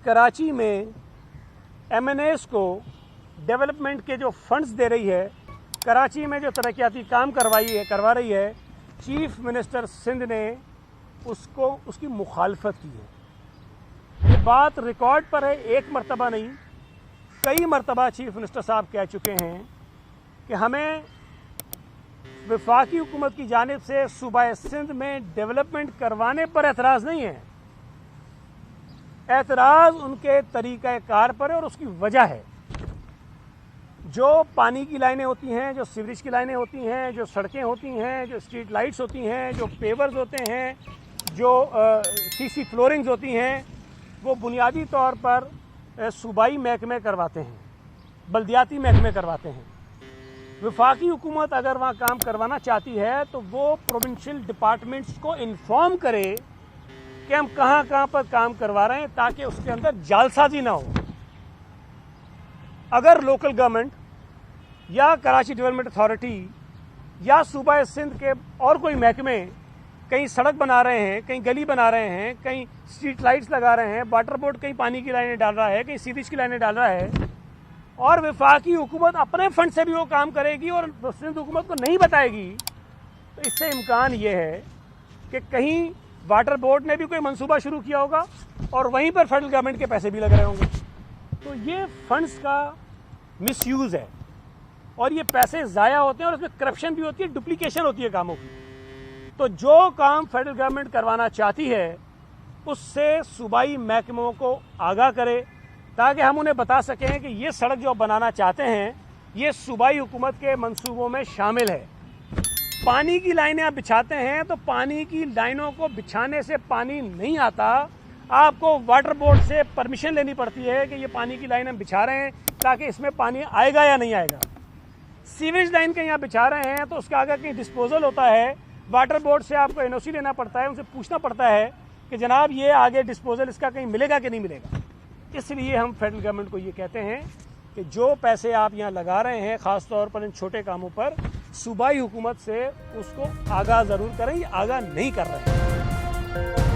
कराची में MNAs को development के जो फंड्स दे रही है, कराची में जो तरक्याती काम करवा रही है, चीफ मिनिस्टर सिंध ने उसकी मुखालफत की है। ये बात रिकॉर्ड पर है, एक मरतबा नहीं कई मरतबा चीफ मिनिस्टर साहब कह चुके हैं कि हमें वफाकी हुकूमत की जानिब से सूबा सिंध में डेवलपमेंट करवाने पर एतराज़ नहीं है, एतराज़ उनके तरीक़ाकार पर है। और उसकी वजह है जो पानी की लाइनें होती हैं, जो सीवरेज की लाइनें होती हैं, जो सड़कें होती हैं, जो स्ट्रीट लाइट्स होती हैं, जो पेवर्स होते हैं, जो CC फ्लोरिंग्स होती हैं, वो बुनियादी तौर पर सूबाई महकमे करवाते हैं, बल्दियाती महकमे करवाते हैं। वफाकी हुकूमत अगर वहाँ काम करवाना चाहती है तो वो प्रोविंशियल डिपार्टमेंट्स को इन्फॉर्म करे कि हम कहाँ पर काम करवा रहे हैं, ताकि उसके अंदर जालसाजी ना हो। अगर लोकल गवर्नमेंट या कराची डेवलपमेंट अथॉरिटी या सूबा सिंध के और कोई महकमे कहीं सड़क बना रहे हैं, कहीं गली बना रहे हैं, कहीं स्ट्रीट लाइट्स लगा रहे हैं, वाटर बोर्ड कहीं पानी की लाइनें डाल रहा है, कहीं सीवरेज की लाइनें डाल रहा है, और वफाकी हुकूमत अपने फंड से भी वो काम करेगी और सिंध हुकूमत को नहीं बताएगी, तो इससे इम्कान ये है कि कहीं वाटर बोर्ड ने भी कोई मंसूबा शुरू किया होगा और वहीं पर फेडरल गवर्नमेंट के पैसे भी लग रहे होंगे। तो ये फंड्स का मिसयूज़ है और ये पैसे ज़ाया होते हैं और उसमें करप्शन भी होती है, डुप्लीकेशन होती है कामों की। तो जो काम फेडरल गवर्नमेंट करवाना चाहती है उससे सूबाई महकमों को आगाह करे, ताकि हम उन्हें बता सकें कि ये सड़क जो बनाना चाहते हैं ये सूबाई हुकूमत के मंसूबों में शामिल है। पानी की लाइनें आप बिछाते हैं तो पानी की लाइनों को बिछाने से पानी नहीं आता, आपको वाटर बोर्ड से परमिशन लेनी पड़ती है कि ये पानी की लाइन हम बिछा रहे हैं ताकि इसमें पानी आएगा या नहीं आएगा। सीवरेज लाइन कहीं आप बिछा रहे हैं तो उसका अगर कहीं डिस्पोजल होता है, वाटर बोर्ड से आपको NOC लेना पड़ता है, उनसे पूछना पड़ता है कि जनाब ये आगे डिस्पोजल इसका कहीं मिलेगा कि नहीं मिलेगा। इसलिए हम फेडरल गवर्नमेंट को ये कहते हैं कि जो पैसे आप यहाँ लगा रहे हैं ख़ास तौर पर इन छोटे कामों पर, सूबाई हुकूमत से उसको आगाह ज़रूर करें, आगाह नहीं कर रहे हैं।